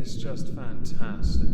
It's just fantastic.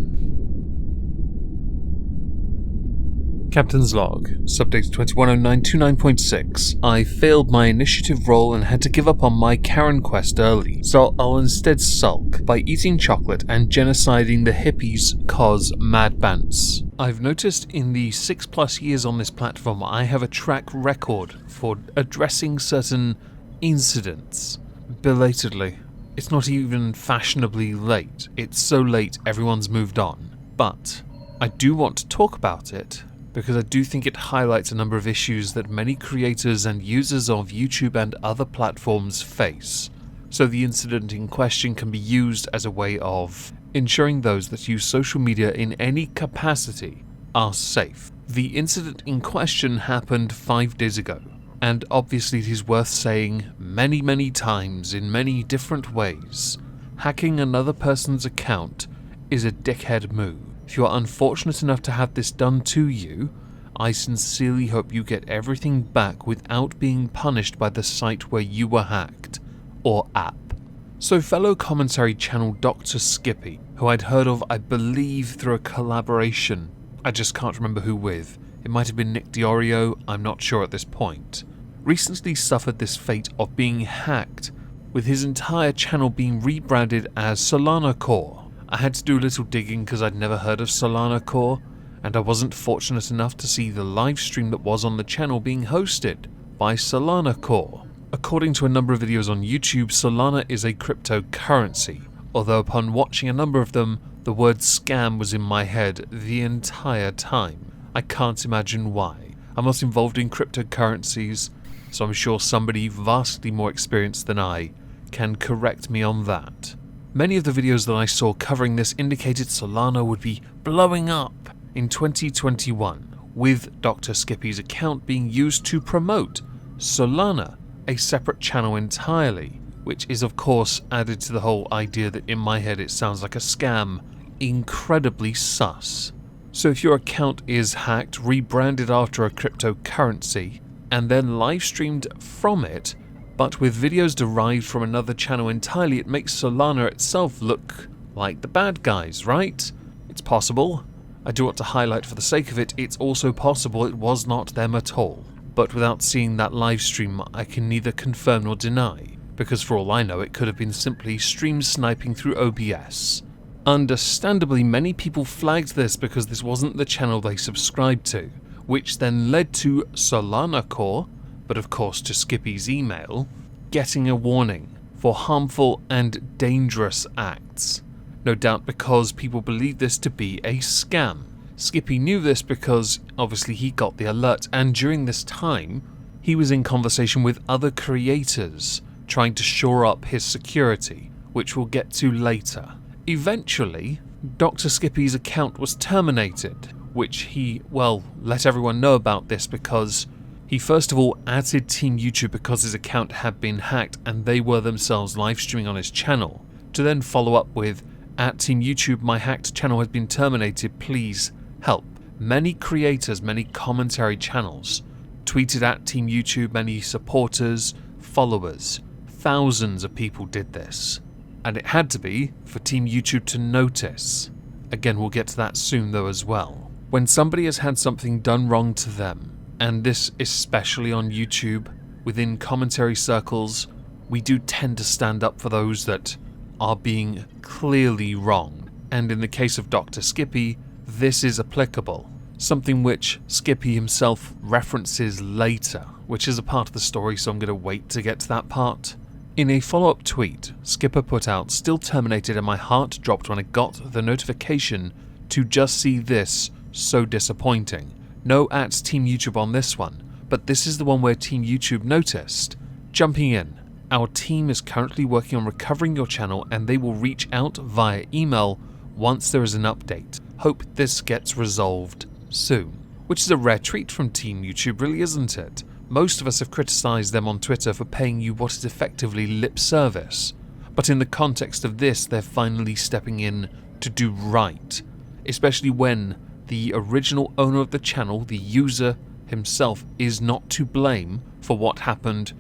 Captain's Log, Subdate 210929.6. I failed my initiative roll and had to give up on my Karen quest early, so I'll instead sulk by eating chocolate and genociding the hippies cause mad bants. I've noticed in the 6+ years on this platform I have a track record for addressing certain incidents belatedly. It's not even fashionably late. It's so late everyone's moved on. But I do want to talk about it because I do think it highlights a number of issues that many creators and users of YouTube and other platforms face. So the incident in question can be used as a way of ensuring those that use social media in any capacity are safe. The incident in question happened 5 days ago, and obviously it is worth saying many times in many different ways. Hacking another person's account is a dickhead move. If you are unfortunate enough to have this done to you, I sincerely hope you get everything back without being punished by the site where you were hacked, or app. So fellow commentary channel Dr. Skippy, who I'd heard of I believe through a collaboration, I just can't remember who with, it might have been Nick Diorio, I'm not sure at this point, recently suffered this fate of being hacked, with his entire channel being rebranded as Solana Core. I had to do a little digging because I'd never heard of Solana Core, and I wasn't fortunate enough to see the live stream that was on the channel being hosted by Solana Core. According to a number of videos on YouTube, Solana is a cryptocurrency, although upon watching a number of them, the word scam was in my head the entire time. I can't imagine why. I'm not involved in cryptocurrencies, so I'm sure somebody vastly more experienced than I can correct me on that. Many of the videos that I saw covering this indicated Solana would be blowing up in 2021, with Dr. Skippy's account being used to promote Solana, a separate channel entirely, which is of course added to the whole idea that in my head it sounds like a scam, incredibly sus. So if your account is hacked, rebranded after a cryptocurrency, and then live streamed from it, but with videos derived from another channel entirely, it makes Solana itself look like the bad guys, right? It's possible. I do want to highlight for the sake of it, it's also possible it was not them at all. But without seeing that live stream, I can neither confirm nor deny, because for all I know it could have been simply stream sniping through OBS. Understandably, many people flagged this because this wasn't the channel they subscribed to, which then led to Solana Core, but of course to Skippy's email, getting a warning for harmful and dangerous acts. No doubt because people believe this to be a scam. Skippy knew this because obviously he got the alert, and during this time he was in conversation with other creators trying to shore up his security, which we'll get to later. Eventually, Dr. Skippy's account was terminated, which he, well, let everyone know about this because he first of all added Team YouTube because his account had been hacked and they were themselves live streaming on his channel, to then follow up with, "At Team YouTube, my hacked channel has been terminated, please help." Many creators, many commentary channels tweeted at Team YouTube, many supporters, followers, thousands of people did this. And it had to be for Team YouTube to notice. Again, we'll get to that soon though as well. When somebody has had something done wrong to them, and this especially on YouTube, within commentary circles, we do tend to stand up for those that are being clearly wrong. And in the case of Dr. Skippy, this is applicable. Something which Skippy himself references later, which is a part of the story, so I'm going to wait to get to that part. In a follow-up tweet, Skipper put out, "Still terminated and my heart dropped when I got the notification to just see this, so disappointing. No at Team YouTube on this one, but this is the one where Team YouTube noticed. Jumping in, our team is currently working on recovering your channel and they will reach out via email once there is an update. Hope this gets resolved soon." Which is a rare treat from Team YouTube, really, isn't it? Most of us have criticised them on Twitter for paying you what is effectively lip service, but in the context of this, they're finally stepping in to do right, especially when the original owner of the channel, the user himself, is not to blame for what happened,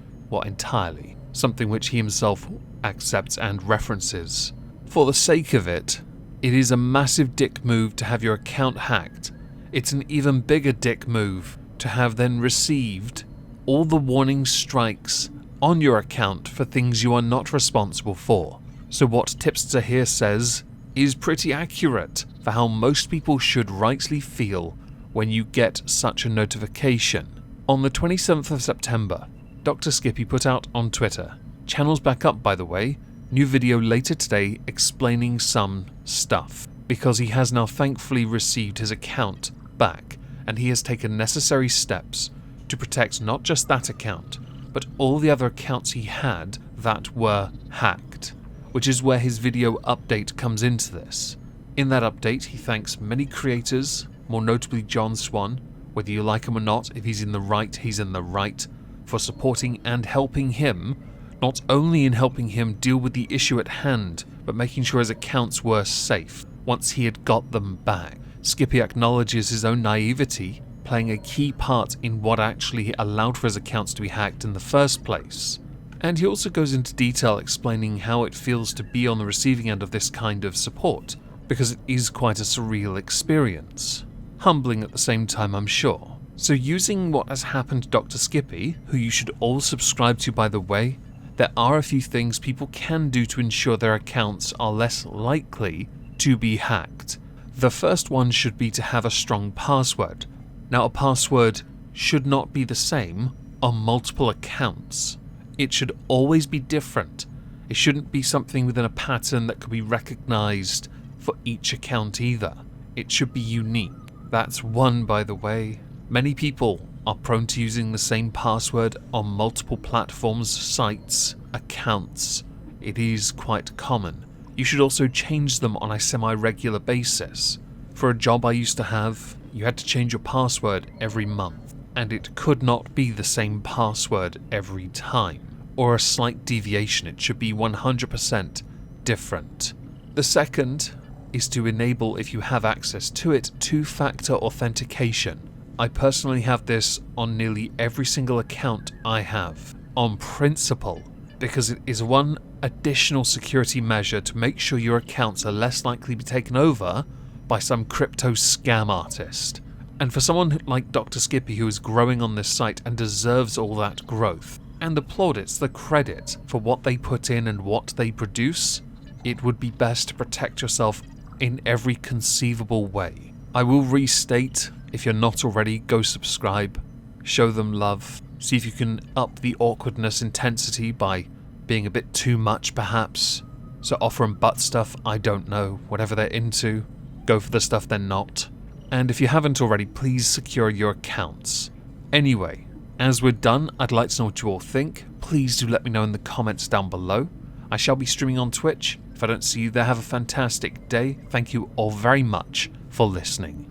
entirely, something which he himself accepts and references For the sake of it, it is a massive dick move to have your account hacked. It's an even bigger dick move to have then received all the warning strikes on your account for things you are not responsible for. So what Tipster here says is pretty accurate for how most people should rightly feel when you get such a notification. On the 27th of September, Dr. Skippy put out on Twitter, channel's back up by the way, new video later today explaining some stuff, because he has now thankfully received his account back and he has taken necessary steps to protect not just that account, but all the other accounts he had that were hacked, which is where his video update comes into this. In that update, he thanks many creators, more notably John Swan, whether you like him or not, if he's in the right, he's in the right, for supporting and helping him, not only in helping him deal with the issue at hand, but making sure his accounts were safe once he had got them back. Skippy acknowledges his own naivety, playing a key part in what actually allowed for his accounts to be hacked in the first place. And he also goes into detail explaining how it feels to be on the receiving end of this kind of support, because it is quite a surreal experience. Humbling at the same time, I'm sure. So using what has happened to Dr. Skippy, who you should all subscribe to by the way, there are a few things people can do to ensure their accounts are less likely to be hacked. The first one should be to have a strong password. Now, a password should not be the same on multiple accounts. It should always be different. It shouldn't be something within a pattern that could be recognized for each account either. It should be unique. That's one, by the way. Many people are prone to using the same password on multiple platforms, sites, accounts. It is quite common. You should also change them on a semi-regular basis. For a job I used to have, you had to change your password every month, and it could not be the same password every time, or a slight deviation. It should be 100% different. The second is to enable, if you have access to it, two-factor authentication. I personally have this on nearly every single account I have, on principle, because it is one additional security measure to make sure your accounts are less likely to be taken over by some crypto scam artist. And for someone like Dr. Skippy, who is growing on this site and deserves all that growth, and the plaudits, the credit for what they put in and what they produce, it would be best to protect yourself in every conceivable way. I will restate, if you're not already, go subscribe, show them love, see if you can up the awkwardness intensity by being a bit too much perhaps. So offer them butt stuff, I don't know, whatever they're into, go for the stuff they're not. And if you haven't already, please secure your accounts. Anyway, as we're done, I'd like to know what you all think. Please do let me know in the comments down below. I shall be streaming on Twitch. If I don't see you there, have a fantastic day. Thank you all very much for listening.